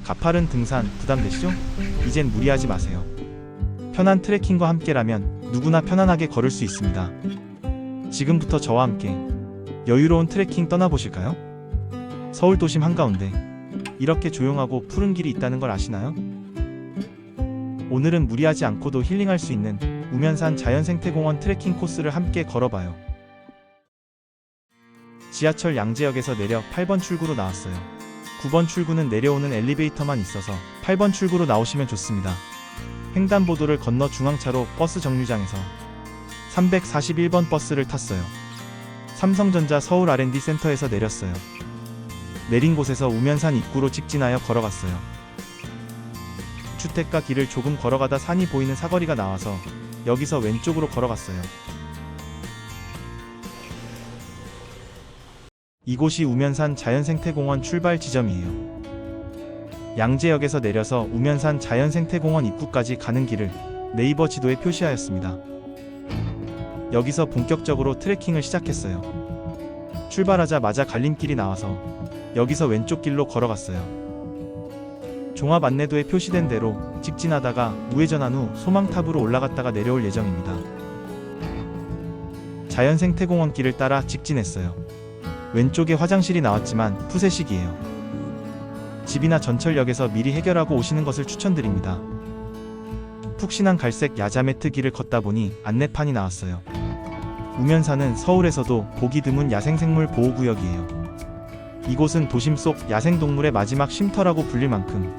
가파른 등산 부담되시죠? 이젠 무리하지 마세요. 편한 트레킹과 함께라면 누구나 편안하게 걸을 수 있습니다. 지금부터 저와 함께 여유로운 트레킹 떠나보실까요? 서울 도심 한가운데 이렇게 조용하고 푸른 길이 있다는 걸 아시나요? 오늘은 무리하지 않고도 힐링할 수 있는 우면산 자연생태공원 트레킹 코스를 함께 걸어봐요. 지하철 양재역에서 내려 8번 출구로 나왔어요. 9번 출구는 내려오는 엘리베이터만 있어서 8번 출구로 나오시면 좋습니다. 횡단보도를 건너 중앙차로 버스 정류장에서 341번 버스를 탔어요. 삼성전자 서울 R&D 센터에서 내렸어요. 내린 곳에서 우면산 입구로 직진하여 걸어갔어요. 주택가 길을 조금 걸어가다 산이 보이는 사거리가 나와서 여기서 왼쪽으로 걸어갔어요. 이곳이 우면산 자연생태공원 출발 지점이에요. 양재역에서 내려서 우면산 자연생태공원 입구까지 가는 길을 네이버 지도에 표시하였습니다. 여기서 본격적으로 트레킹을 시작했어요. 출발하자마자 갈림길이 나와서 여기서 왼쪽 길로 걸어갔어요. 종합 안내도에 표시된 대로 직진하다가 우회전한 후 소망탑으로 올라갔다가 내려올 예정입니다. 자연생태공원 길을 따라 직진했어요. 왼쪽에 화장실이 나왔지만 푸세식이에요. 집이나 전철역에서 미리 해결하고 오시는 것을 추천드립니다. 푹신한 갈색 야자매트 길을 걷다 보니 안내판이 나왔어요. 우면산은 서울에서도 보기 드문 야생생물 보호구역이에요. 이곳은 도심 속 야생동물의 마지막 쉼터라고 불릴 만큼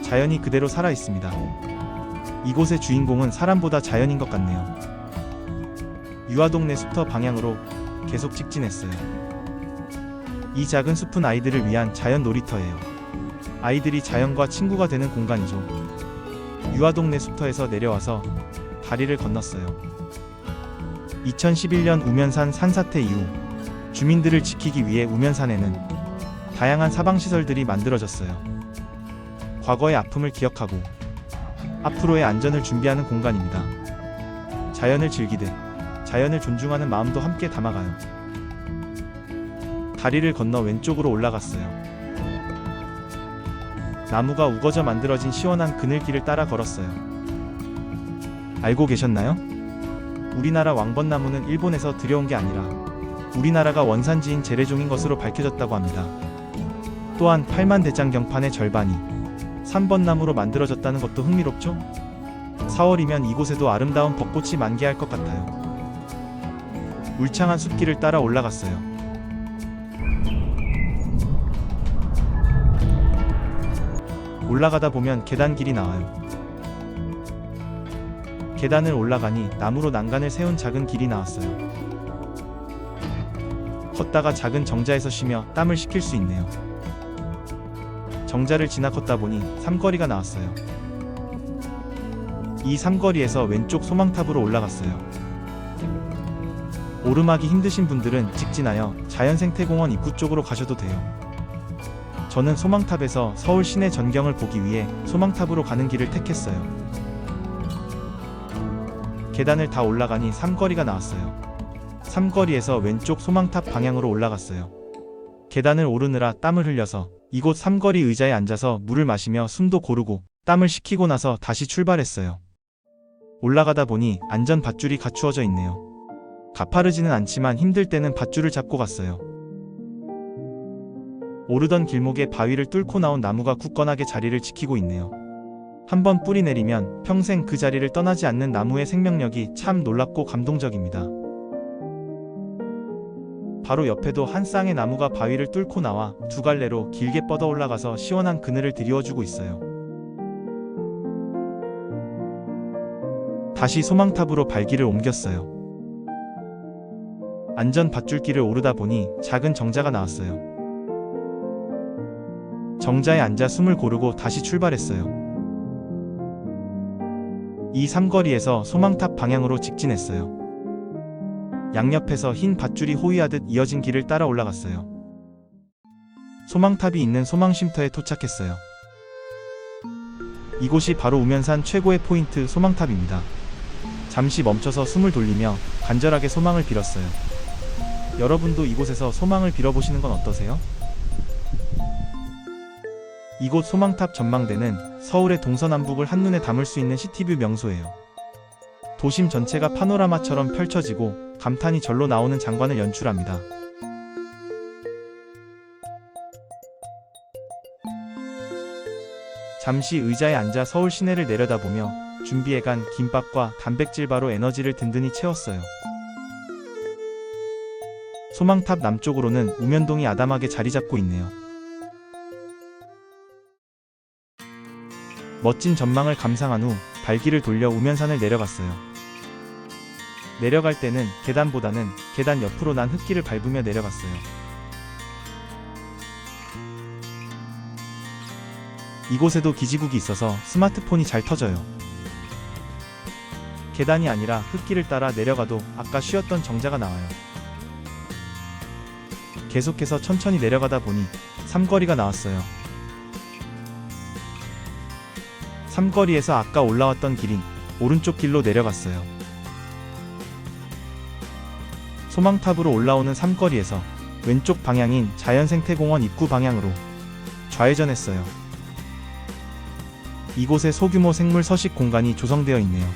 자연이 그대로 살아있습니다. 이곳의 주인공은 사람보다 자연인 것 같네요. 유아동네 숲터 방향으로 계속 직진했어요. 이 작은 숲은 아이들을 위한 자연 놀이터예요. 아이들이 자연과 친구가 되는 공간이죠. 유아동네 숲터에서 내려와서 다리를 건넜어요. 2011년 우면산 산사태 이후 주민들을 지키기 위해 우면산에는 다양한 사방시설들이 만들어졌어요. 과거의 아픔을 기억하고 앞으로의 안전을 준비하는 공간입니다. 자연을 즐기되 자연을 존중하는 마음도 함께 담아가요. 다리를 건너 왼쪽으로 올라갔어요. 나무가 우거져 만들어진 시원한 그늘길을 따라 걸었어요. 알고 계셨나요? 우리나라 왕벚나무는 일본에서 들여온 게 아니라 우리나라가 원산지인 재래종인 것으로 밝혀졌다고 합니다. 또한 8만 대장경판의 절반이 3번나무로 만들어졌다는 것도 흥미롭죠? 4월이면 이곳에도 아름다운 벚꽃이 만개할 것 같아요. 울창한 숲길을 따라 올라갔어요. 올라가다 보면 계단길이 나와요. 계단을 올라가니 나무로 난간을 세운 작은 길이 나왔어요. 걷다가 작은 정자에서 쉬며 땀을 식힐 수 있네요. 정자를 지나 걷다 보니 삼거리가 나왔어요. 이 삼거리에서 왼쪽 소망탑으로 올라갔어요. 오르막이 힘드신 분들은 직진하여 자연생태공원 입구 쪽으로 가셔도 돼요. 저는 소망탑에서 서울 시내 전경을 보기 위해 소망탑으로 가는 길을 택했어요. 계단을 다 올라가니 삼거리가 나왔어요. 삼거리에서 왼쪽 소망탑 방향으로 올라갔어요. 계단을 오르느라 땀을 흘려서 이곳 삼거리 의자에 앉아서 물을 마시며 숨도 고르고 땀을 식히고 나서 다시 출발했어요. 올라가다 보니 안전 밧줄이 갖추어져 있네요. 가파르지는 않지만 힘들 때는 밧줄을 잡고 갔어요. 오르던 길목에 바위를 뚫고 나온 나무가 굳건하게 자리를 지키고 있네요. 한번 뿌리 내리면 평생 그 자리를 떠나지 않는 나무의 생명력이 참 놀랍고 감동적입니다. 바로 옆에도 한 쌍의 나무가 바위를 뚫고 나와 두 갈래로 길게 뻗어 올라가서 시원한 그늘을 드리워주고 있어요. 다시 소망탑으로 발길을 옮겼어요. 안전 밧줄길을 오르다 보니 작은 정자가 나왔어요. 정자에 앉아 숨을 고르고 다시 출발했어요. 이 삼거리에서 소망탑 방향으로 직진했어요. 양옆에서 흰 밧줄이 호위하듯 이어진 길을 따라 올라갔어요. 소망탑이 있는 소망쉼터에 도착했어요. 이곳이 바로 우면산 최고의 포인트 소망탑입니다. 잠시 멈춰서 숨을 돌리며 간절하게 소망을 빌었어요. 여러분도 이곳에서 소망을 빌어보시는 건 어떠세요? 이곳 소망탑 전망대는 서울의 동서남북을 한눈에 담을 수 있는 시티뷰 명소예요. 도심 전체가 파노라마처럼 펼쳐지고 감탄이 절로 나오는 장관을 연출합니다. 잠시 의자에 앉아 서울 시내를 내려다보며 준비해간 김밥과 단백질바로 에너지를 든든히 채웠어요. 소망탑 남쪽으로는 우면동이 아담하게 자리잡고 있네요. 멋진 전망을 감상한 후 발길을 돌려 우면산을 내려갔어요. 내려갈 때는 계단보다는 계단 옆으로 난 흙길을 밟으며 내려갔어요. 이곳에도 기지국이 있어서 스마트폰이 잘 터져요. 계단이 아니라 흙길을 따라 내려가도 아까 쉬었던 정자가 나와요. 계속해서 천천히 내려가다 보니 삼거리가 나왔어요. 삼거리에서 아까 올라왔던 길인 오른쪽 길로 내려갔어요. 소망탑으로 올라오는 삼거리에서 왼쪽 방향인 자연생태공원 입구 방향으로 좌회전했어요. 이곳에 소규모 생물 서식 공간이 조성되어 있네요.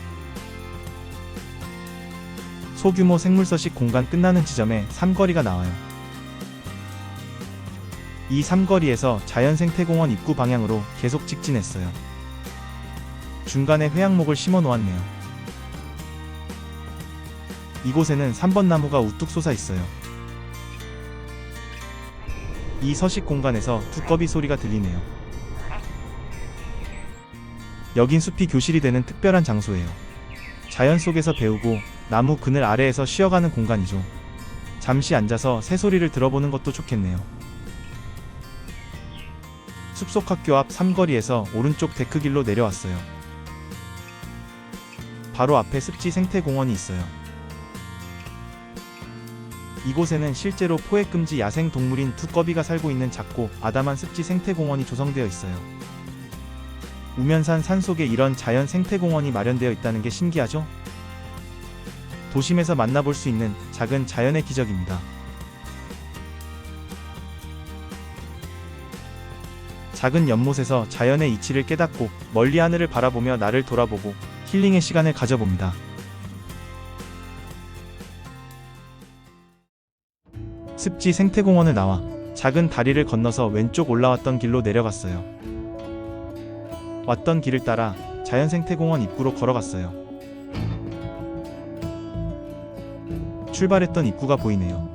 소규모 생물 서식 공간 끝나는 지점에 삼거리가 나와요. 이 삼거리에서 자연생태공원 입구 방향으로 계속 직진했어요. 중간에 회양목을 심어 놓았네요. 이곳에는 3번 나무가 우뚝 솟아 있어요. 이 서식 공간에서 두꺼비 소리가 들리네요. 여긴 숲이 교실이 되는 특별한 장소예요. 자연 속에서 배우고 나무 그늘 아래에서 쉬어가는 공간이죠. 잠시 앉아서 새소리를 들어보는 것도 좋겠네요. 숲속학교 앞 삼거리에서 오른쪽 데크길로 내려왔어요. 바로 앞에 습지 생태공원이 있어요. 이곳에는 실제로 포획금지 야생동물인 두꺼비가 살고 있는 작고 아담한 습지 생태공원이 조성되어 있어요. 우면산 산속에 이런 자연 생태공원이 마련되어 있다는 게 신기하죠? 도심에서 만나볼 수 있는 작은 자연의 기적입니다. 작은 연못에서 자연의 이치를 깨닫고 멀리 하늘을 바라보며 나를 돌아보고 힐링의 시간을 가져봅니다. 습지 생태공원을 나와 작은 다리를 건너서 왼쪽 올라왔던 길로 내려갔어요. 왔던 길을 따라 자연생태공원 입구로 걸어갔어요. 출발했던 입구가 보이네요.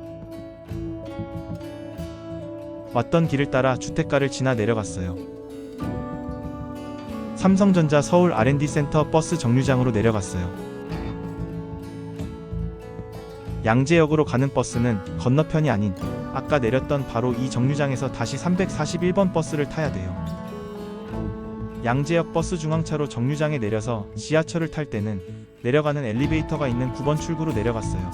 왔던 길을 따라 주택가를 지나 내려갔어요. 삼성전자 서울 R&D 센터 버스 정류장으로 내려갔어요. 양재역으로 가는 버스는 건너편이 아닌 아까 내렸던 바로 이 정류장에서 다시 341번 버스를 타야 돼요. 양재역 버스 중앙차로 정류장에 내려서 지하철을 탈 때는 내려가는 엘리베이터가 있는 9번 출구로 내려갔어요.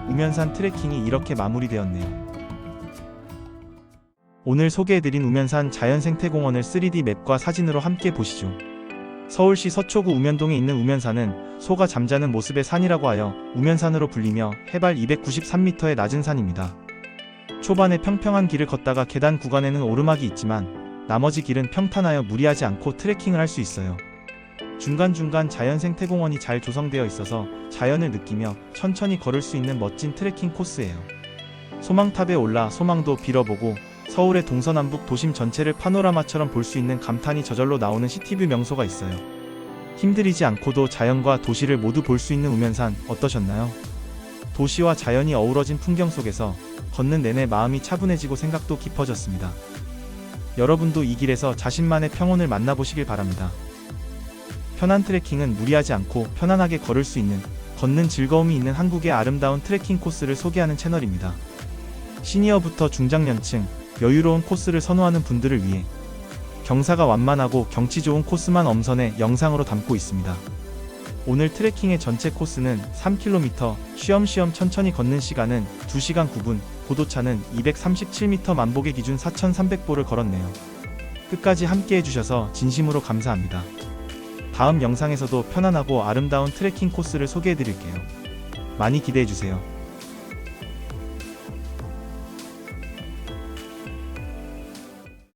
우면산 트레킹이 이렇게 마무리되었네요. 오늘 소개해드린 우면산 자연생태공원을 3D 맵과 사진으로 함께 보시죠. 서울시 서초구 우면동에 있는 우면산은 소가 잠자는 모습의 산이라고 하여 우면산으로 불리며 해발 293m의 낮은 산입니다. 초반에 평평한 길을 걷다가 계단 구간에는 오르막이 있지만 나머지 길은 평탄하여 무리하지 않고 트레킹을 할 수 있어요. 중간중간 자연생태공원이 잘 조성되어 있어서 자연을 느끼며 천천히 걸을 수 있는 멋진 트레킹 코스예요. 소망탑에 올라 소망도 빌어보고 서울의 동서남북 도심 전체를 파노라마처럼 볼 수 있는 감탄이 저절로 나오는 시티뷰 명소가 있어요. 힘들이지 않고도 자연과 도시를 모두 볼 수 있는 우면산 어떠셨나요? 도시와 자연이 어우러진 풍경 속에서 걷는 내내 마음이 차분해지고 생각도 깊어졌습니다. 여러분도 이 길에서 자신만의 평온을 만나보시길 바랍니다. 편한 트레킹은 무리하지 않고 편안하게 걸을 수 있는 걷는 즐거움이 있는 한국의 아름다운 트레킹 코스를 소개하는 채널입니다. 시니어부터 중장년층, 여유로운 코스를 선호하는 분들을 위해 경사가 완만하고 경치 좋은 코스만 엄선해 영상으로 담고 있습니다. 오늘 트레킹의 전체 코스는 3km, 쉬엄쉬엄 천천히 걷는 시간은 2시간 9분, 고도차는 237m 만보계 기준 4,300보를 걸었네요. 끝까지 함께 해주셔서 진심으로 감사합니다. 다음 영상에서도 편안하고 아름다운 트레킹 코스를 소개해드릴게요. 많이 기대해주세요.